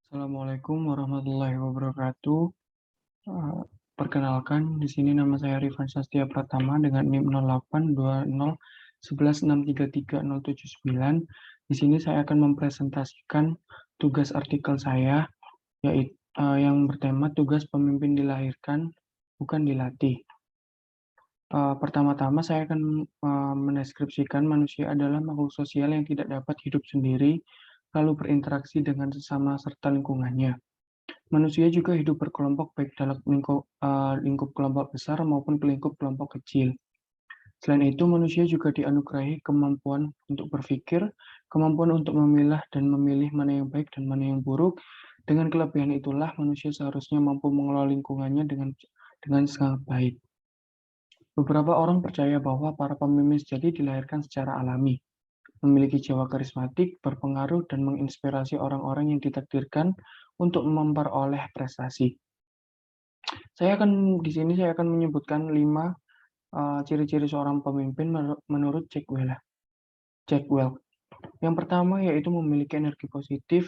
Assalamualaikum warahmatullahi wabarakatuh. Eee, Perkenalkan, di sini nama saya Rifan Sastia Pratama dengan NIM 082011633079. Di sini saya akan mempresentasikan tugas artikel saya, yang bertema tugas pemimpin dilahirkan, bukan dilatih. Pertama-tama saya akan mendeskripsikan manusia adalah makhluk sosial yang tidak dapat hidup sendiri, lalu berinteraksi dengan sesama serta lingkungannya. Manusia juga hidup berkelompok baik dalam lingkup kelompok besar maupun lingkup kelompok kecil. Selain itu, manusia juga dianugerahi kemampuan untuk berpikir, kemampuan untuk memilah dan memilih mana yang baik dan mana yang buruk. Dengan kelebihan itulah manusia seharusnya mampu mengelola lingkungannya dengan sangat baik. Beberapa orang percaya bahwa para pemimpin sejati dilahirkan secara alami, memiliki jiwa karismatik, berpengaruh, dan menginspirasi orang-orang yang ditakdirkan untuk memperoleh prestasi. Saya akan menyebutkan 5 ciri-ciri seorang pemimpin menurut Jack Welch. Yang pertama yaitu memiliki energi positif,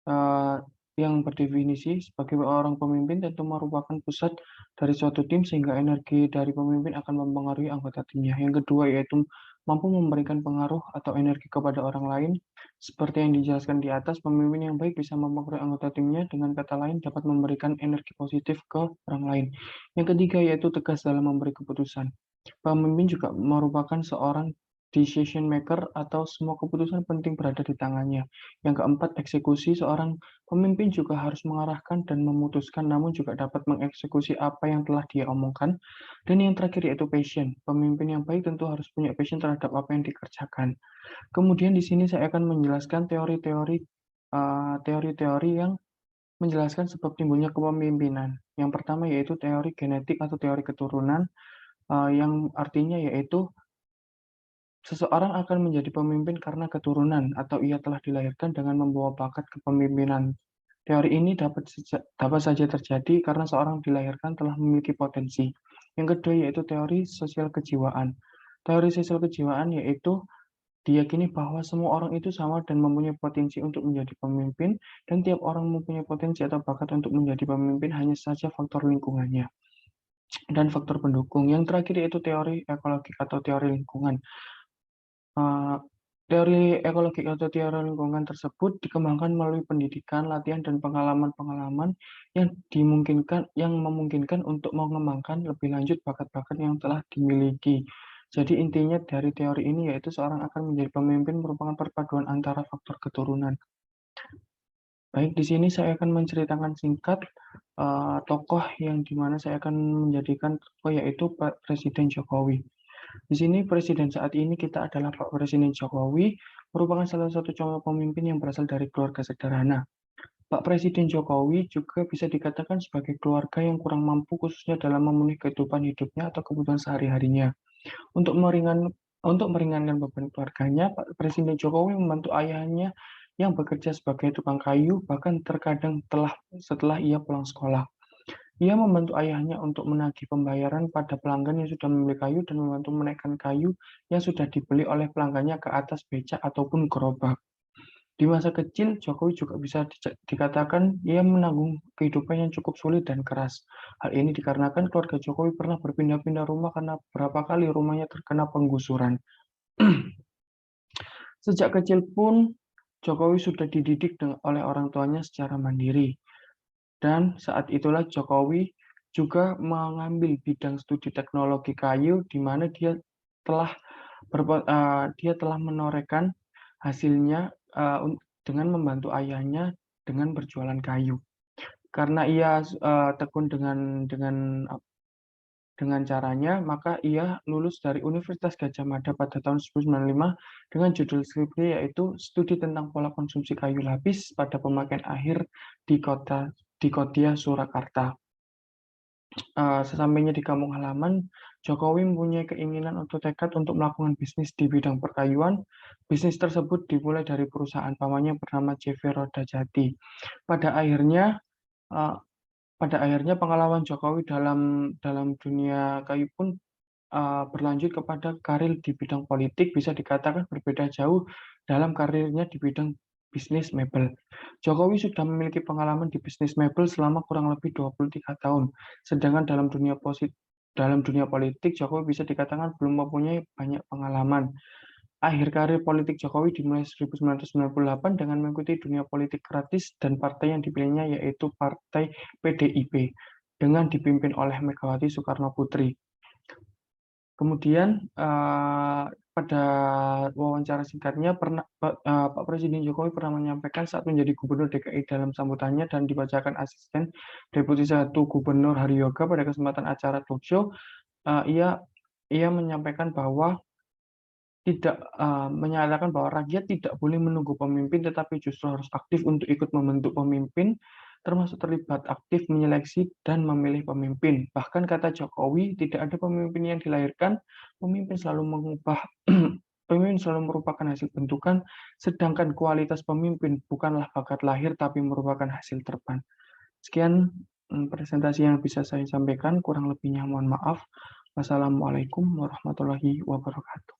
eee, yang berdefinisi sebagai orang pemimpin tentu merupakan pusat dari suatu tim sehingga energi dari pemimpin akan mempengaruhi anggota timnya. Yang kedua yaitu mampu memberikan pengaruh atau energi kepada orang lain. Seperti yang dijelaskan di atas, pemimpin yang baik bisa mempengaruhi anggota timnya, dengan kata lain dapat memberikan energi positif ke orang lain. Yang ketiga yaitu tegas dalam memberi keputusan. Pemimpin juga merupakan seorang decision maker atau semua keputusan penting berada di tangannya. Yang keempat, eksekusi. Seorang pemimpin juga harus mengarahkan dan memutuskan, namun juga dapat mengeksekusi apa yang telah dia omongkan. Dan yang terakhir yaitu passion. Pemimpin yang baik tentu harus punya passion terhadap apa yang dikerjakan. Kemudian di sini saya akan menjelaskan teori-teori yang menjelaskan sebab timbulnya kepemimpinan. Yang pertama yaitu teori genetik atau teori keturunan, yang artinya yaitu seseorang akan menjadi pemimpin karena keturunan atau ia telah dilahirkan dengan membawa bakat kepemimpinan. Teori ini dapat saja terjadi karena seorang dilahirkan telah memiliki potensi. Yang kedua yaitu teori sosial kejiwaan. Teori sosial kejiwaan yaitu diyakini bahwa semua orang itu sama dan mempunyai potensi untuk menjadi pemimpin, dan tiap orang mempunyai potensi atau bakat untuk menjadi pemimpin, hanya saja faktor lingkungannya dan faktor pendukung. Yang terakhir yaitu teori ekologi atau teori lingkungan. Eee, Teori ekologi atau teori lingkungan tersebut dikembangkan melalui pendidikan, latihan, dan pengalaman-pengalaman yang memungkinkan untuk mengembangkan lebih lanjut bakat-bakat yang telah dimiliki. Jadi intinya dari teori ini yaitu seorang akan menjadi pemimpin merupakan perpaduan antara faktor keturunan. Baik, di sini saya akan menceritakan singkat, tokoh yang di mana saya akan menjadikan tokoh yaitu Pak Presiden Jokowi. Di sini presiden saat ini kita adalah Pak Presiden Jokowi, merupakan salah satu contoh pemimpin yang berasal dari keluarga sederhana. Pak Presiden Jokowi juga bisa dikatakan sebagai keluarga yang kurang mampu khususnya dalam memenuhi kehidupan hidupnya atau kebutuhan sehari-harinya. Untuk meringankan beban keluarganya, Pak Presiden Jokowi membantu ayahnya yang bekerja sebagai tukang kayu, bahkan terkadang setelah ia pulang sekolah. Ia membantu ayahnya untuk menagih pembayaran pada pelanggan yang sudah membeli kayu dan membantu menaikkan kayu yang sudah dibeli oleh pelanggannya ke atas becak ataupun gerobak. Di masa kecil, Jokowi juga bisa dikatakan ia menanggung kehidupan yang cukup sulit dan keras. Hal ini dikarenakan keluarga Jokowi pernah berpindah-pindah rumah karena beberapa kali rumahnya terkena penggusuran. Sejak kecil pun, Jokowi sudah dididik oleh orang tuanya secara mandiri. Dan saat itulah Jokowi juga mengambil bidang studi teknologi kayu, di mana telah dia telah menorehkan hasilnya, dengan membantu ayahnya dengan berjualan kayu. Karena ia tekun dengan caranya, maka ia lulus dari Universitas Gadjah Mada pada tahun 1995 dengan judul skripsi yaitu Studi tentang Pola Konsumsi Kayu Lapis pada Pemakaian Akhir di Kodia Surakarta. Sesampainya di kampung halaman, Jokowi mempunyai keinginan atau tekad untuk melakukan bisnis di bidang perkayuan. Bisnis tersebut dimulai dari perusahaan pamannya bernama JV Roda Jati. Pada akhirnya, eee, pengalaman Jokowi dalam dunia kayu pun berlanjut kepada karir di bidang politik, bisa dikatakan berbeda jauh dalam karirnya di bidang bisnis mebel. Jokowi sudah memiliki pengalaman di bisnis mebel selama kurang lebih 23 tahun. Sedangkan dalam dunia politik, Jokowi bisa dikatakan belum mempunyai banyak pengalaman. Akhir karir politik Jokowi dimulai 1998 dengan mengikuti dunia politik praktis dan partai yang dipilihnya yaitu Partai PDIP dengan dipimpin oleh Megawati Soekarno Putri. Kemudian pada wawancara singkatnya Pak Presiden Jokowi pernah menyampaikan saat menjadi Gubernur DKI dalam sambutannya dan dibacakan asisten Deputi 1 Gubernur Hari Yoga pada kesempatan acara talk show, ia menyampaikan bahwa menyatakan bahwa rakyat tidak boleh menunggu pemimpin, tetapi justru harus aktif untuk ikut membentuk pemimpin, termasuk terlibat aktif menyeleksi dan memilih pemimpin. Bahkan kata Jokowi, tidak ada pemimpin yang dilahirkan, pemimpin selalu mengubah, pemimpin selalu merupakan hasil bentukan, sedangkan kualitas pemimpin bukanlah bakat lahir, tapi merupakan hasil terban. Sekian presentasi yang bisa saya sampaikan, kurang lebihnya mohon maaf. Wassalamualaikum warahmatullahi wabarakatuh.